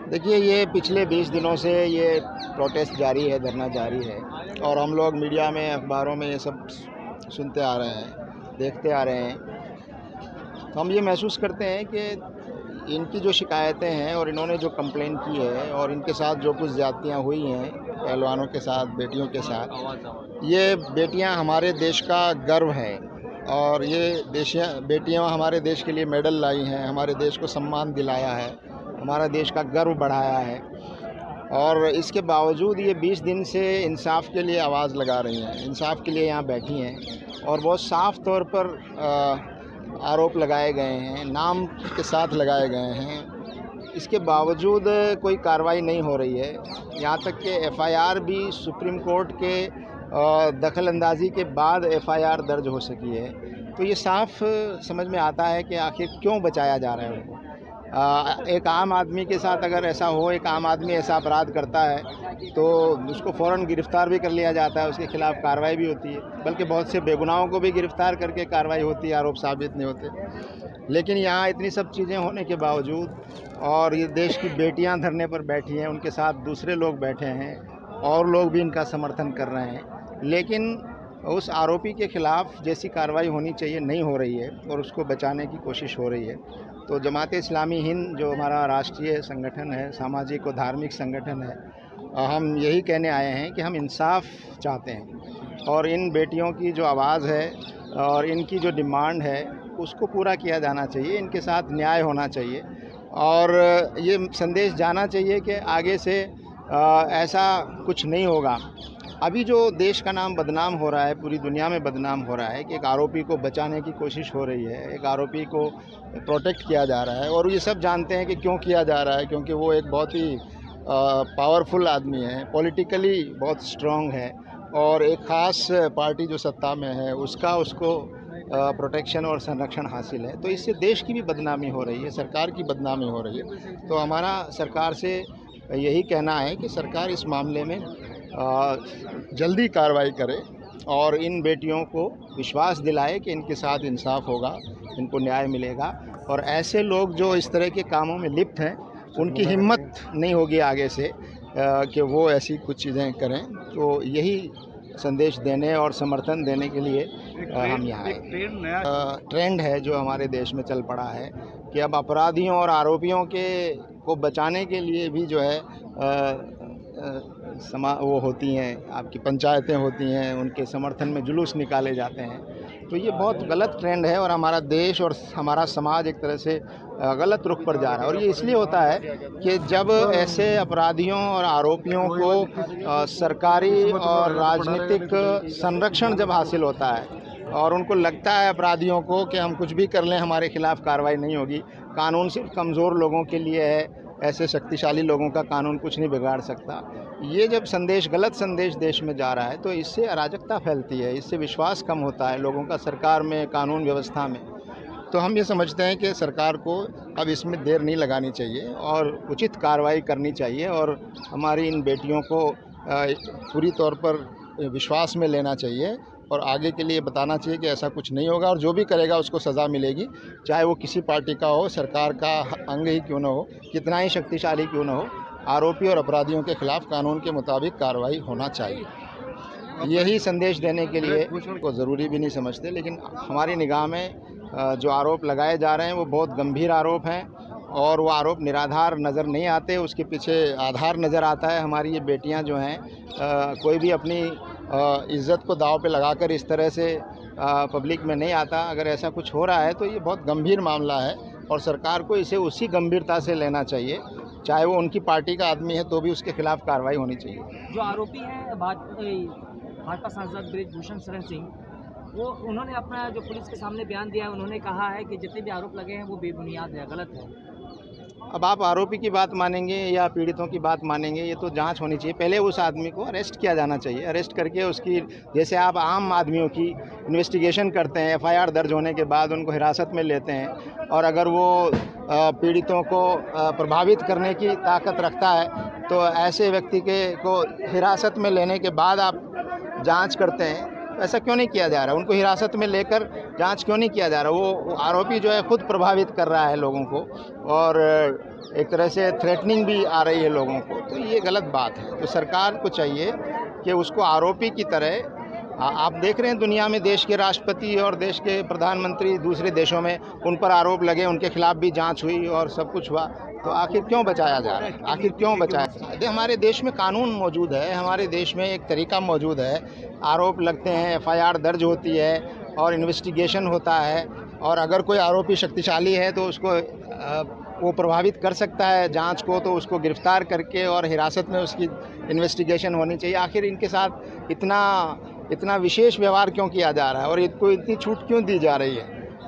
देखिए, ये पिछले 20 दिनों से ये प्रोटेस्ट जारी है, धरना जारी है और हम लोग मीडिया में, अखबारों में ये सब सुनते आ रहे हैं, देखते आ रहे हैं। तो हम ये महसूस करते हैं कि इनकी जो शिकायतें हैं और इन्होंने जो कंप्लेन की है और इनके साथ जो कुछ ज़्यादतियाँ हुई हैं पहलवानों के साथ, बेटियों के साथ, ये बेटियां हमारे देश का गर्व है और ये बेटियां हमारे देश के लिए मेडल लाई हैं, हमारे देश को सम्मान दिलाया है, हमारा देश का गर्व बढ़ाया है। और इसके बावजूद ये 20 दिन से इंसाफ के लिए आवाज़ लगा रही हैं, इंसाफ के लिए यहाँ बैठी हैं और बहुत साफ तौर पर आरोप लगाए गए हैं, नाम के साथ लगाए गए हैं। इसके बावजूद कोई कार्रवाई नहीं हो रही है। यहाँ तक कि एफआईआर भी सुप्रीम कोर्ट के दखल अंदाज़ी के बाद एफआईआर दर्ज हो सकी है। तो ये साफ समझ में आता है कि आखिर क्यों बचाया जा रहा है उनको। एक आम आदमी के साथ अगर ऐसा हो, एक आम आदमी ऐसा अपराध करता है तो उसको फ़ौरन गिरफ़्तार भी कर लिया जाता है, उसके ख़िलाफ़ कार्रवाई भी होती है, बल्कि बहुत से बेगुनाहों को भी गिरफ़्तार करके कार्रवाई होती है, आरोप साबित नहीं होते। लेकिन यहाँ इतनी सब चीज़ें होने के बावजूद और ये देश की बेटियाँ धरने पर बैठी हैं, उनके साथ दूसरे लोग बैठे हैं और लोग भी इनका समर्थन कर रहे हैं, लेकिन उस आरोपी के ख़िलाफ़ जैसी कार्रवाई होनी चाहिए नहीं हो रही है और उसको बचाने की कोशिश हो रही है। तो जमात इस्लामी हिंद जो हमारा राष्ट्रीय संगठन है, सामाजिक और धार्मिक संगठन है, हम यही कहने आए हैं कि हम इंसाफ चाहते हैं और इन बेटियों की जो आवाज़ है और इनकी जो डिमांड है उसको पूरा किया जाना चाहिए, इनके साथ न्याय होना चाहिए और ये संदेश जाना चाहिए कि आगे से ऐसा कुछ नहीं होगा। अभी जो देश का नाम बदनाम हो रहा है, पूरी दुनिया में बदनाम हो रहा है कि एक आरोपी को बचाने की कोशिश हो रही है, एक आरोपी को प्रोटेक्ट किया जा रहा है और ये सब जानते हैं कि क्यों किया जा रहा है, क्योंकि वो एक बहुत ही पावरफुल आदमी है, पॉलिटिकली बहुत स्ट्रांग है और एक ख़ास पार्टी जो सत्ता में है उसको प्रोटेक्शन और संरक्षण हासिल है। तो इससे देश की भी बदनामी हो रही है, सरकार की बदनामी हो रही है। तो हमारा सरकार से यही कहना है कि सरकार इस मामले में जल्दी कार्रवाई करे और इन बेटियों को विश्वास दिलाए कि इनके साथ इंसाफ होगा, इनको न्याय मिलेगा और ऐसे लोग जो इस तरह के कामों में लिप्त हैं उनकी हिम्मत नहीं होगी आगे से कि वो ऐसी कुछ चीज़ें करें। तो यही संदेश देने और समर्थन देने के लिए हम यहाँ आए। ट्रेंड है जो हमारे देश में चल पड़ा है कि अब अपराधियों और आरोपियों को बचाने के लिए भी जो है वो होती हैं, आपकी पंचायतें होती हैं, उनके समर्थन में जुलूस निकाले जाते हैं। तो ये बहुत गलत ट्रेंड है और हमारा देश और हमारा समाज एक तरह से गलत रुख पर जा रहा है और ये इसलिए होता है कि जब ऐसे अपराधियों और आरोपियों को सरकारी और राजनीतिक संरक्षण जब हासिल होता है और उनको लगता है अपराधियों को कि हम कुछ भी कर लें हमारे खिलाफ़ कार्रवाई नहीं होगी, कानून सिर्फ कमज़ोर लोगों के लिए है, ऐसे शक्तिशाली लोगों का कानून कुछ नहीं बिगाड़ सकता। ये जब गलत संदेश देश में जा रहा है तो इससे अराजकता फैलती है, इससे विश्वास कम होता है लोगों का सरकार में, कानून व्यवस्था में। तो हम ये समझते हैं कि सरकार को अब इसमें देर नहीं लगानी चाहिए और उचित कार्रवाई करनी चाहिए और हमारी इन बेटियों को पूरी तौर पर विश्वास में लेना चाहिए और आगे के लिए बताना चाहिए कि ऐसा कुछ नहीं होगा और जो भी करेगा उसको सज़ा मिलेगी, चाहे वो किसी पार्टी का हो, सरकार का अंग ही क्यों ना हो, कितना ही शक्तिशाली क्यों ना हो, आरोपी और अपराधियों के खिलाफ़ कानून के मुताबिक कार्रवाई होना चाहिए। यही संदेश देने के लिए को ज़रूरी भी नहीं समझते, लेकिन हमारी निगाह में जो आरोप लगाए जा रहे हैं वो बहुत गंभीर आरोप हैं और वो आरोप निराधार नज़र नहीं आते, उसके पीछे आधार नज़र आता है। हमारी ये बेटियां जो हैं कोई भी अपनी इज़्ज़त को दांव पे लगाकर इस तरह से पब्लिक में नहीं आता। अगर ऐसा कुछ हो रहा है तो ये बहुत गंभीर मामला है और सरकार को इसे उसी गंभीरता से लेना चाहिए, चाहे वो उनकी पार्टी का आदमी है तो भी उसके खिलाफ़ कार्रवाई होनी चाहिए। जो आरोपी हैं भाजपा सांसद बृजभूषण शरण सिंह, वो उन्होंने अपना जो पुलिस के सामने बयान दिया है, उन्होंने कहा है कि जितने भी आरोप लगे हैं वो बेबुनियाद है, गलत है। अब आप आरोपी की बात मानेंगे या पीड़ितों की बात मानेंगे, ये तो जांच होनी चाहिए। पहले उस आदमी को अरेस्ट किया जाना चाहिए, अरेस्ट करके उसकी, जैसे आप आम आदमियों की इन्वेस्टिगेशन करते हैं, एफआईआर दर्ज होने के बाद उनको हिरासत में लेते हैं और अगर वो पीड़ितों को प्रभावित करने की ताकत रखता है तो ऐसे व्यक्ति को हिरासत में लेने के बाद आप जाँच करते हैं। ऐसा क्यों नहीं किया जा रहा? उनको हिरासत में लेकर जांच क्यों नहीं किया जा रहा? वो आरोपी जो है खुद प्रभावित कर रहा है लोगों को और एक तरह से थ्रेटनिंग भी आ रही है लोगों को, तो ये गलत बात है। तो सरकार को चाहिए कि उसको आरोपी की तरह, आप देख रहे हैं दुनिया में देश के राष्ट्रपति और देश के प्रधानमंत्री दूसरे देशों में उन पर आरोप लगे, उनके खिलाफ भी जांच हुई और सब कुछ हुआ, तो आखिर क्यों बचाया जा रहा है? आखिर क्यों बचाया? हमारे देश में कानून मौजूद है, हमारे देश में एक तरीका मौजूद है। आरोप लगते हैं, FIR दर्ज होती है और इन्वेस्टिगेशन होता है, और अगर कोई आरोपी शक्तिशाली है तो उसको वो प्रभावित कर सकता है जांच को, तो उसको गिरफ्तार करके और हिरासत में उसकी इन्वेस्टिगेशन होनी चाहिए। आखिर इनके साथ इतना विशेष व्यवहार क्यों किया जा रहा है और इनको इतनी छूट क्यों दी जा रही है?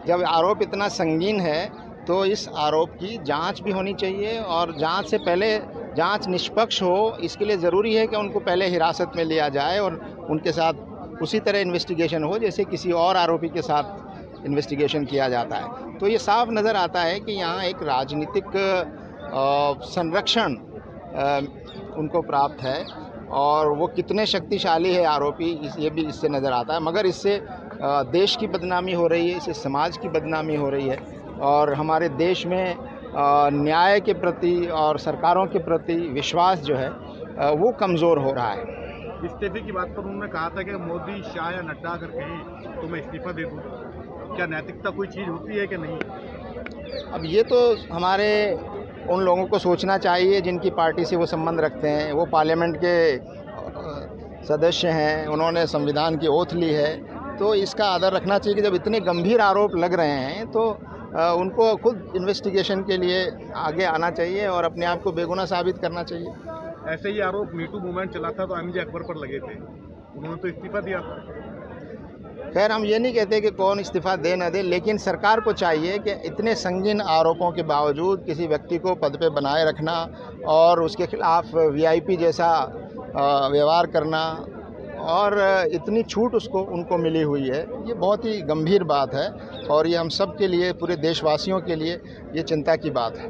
जब आरोप इतना संगीन है तो इस आरोप की जांच भी होनी चाहिए, और जांच से पहले जांच निष्पक्ष हो, इसके लिए ज़रूरी है कि उनको पहले हिरासत में लिया जाए और उनके साथ उसी तरह इन्वेस्टिगेशन हो जैसे किसी और आरोपी के साथ इन्वेस्टिगेशन किया जाता है। तो ये साफ नज़र आता है कि यहाँ एक राजनीतिक संरक्षण उनको प्राप्त है, और वो कितने शक्तिशाली है आरोपी ये भी इससे नज़र आता है। मगर इससे देश की बदनामी हो रही है, इससे समाज की बदनामी हो रही है, और हमारे देश में न्याय के प्रति और सरकारों के प्रति विश्वास जो है वो कमज़ोर हो रहा है। इस्तीफे की बात पर उन्होंने कहा था कि मोदी, शाह या नड्डा अगर कहें तो मैं इस्तीफा दे दूँ। क्या नैतिकता कोई चीज़ होती है कि नहीं? अब ये तो हमारे उन लोगों को सोचना चाहिए जिनकी पार्टी से वो संबंध रखते हैं। वो पार्लियामेंट के सदस्य हैं, उन्होंने संविधान की ओथ ली है, तो इसका आदर रखना चाहिए कि जब इतने गंभीर आरोप लग रहे हैं तो उनको खुद इन्वेस्टिगेशन के लिए आगे आना चाहिए और अपने आप को बेगुनाह साबित करना चाहिए। ऐसे ही आरोप मीटू मूवमेंट चला था तो MJ अकबर पर लगे थे, उन्होंने तो इस्तीफा दिया था। खैर, हम ये नहीं कहते कि कौन इस्तीफ़ा दे न दे, लेकिन सरकार को चाहिए कि इतने संगीन आरोपों के बावजूद किसी व्यक्ति को पद पे बनाए रखना और उसके खिलाफ VIP जैसा व्यवहार करना, और इतनी छूट उनको मिली हुई है, ये बहुत ही गंभीर बात है, और ये हम सब के लिए, पूरे देशवासियों के लिए ये चिंता की बात है।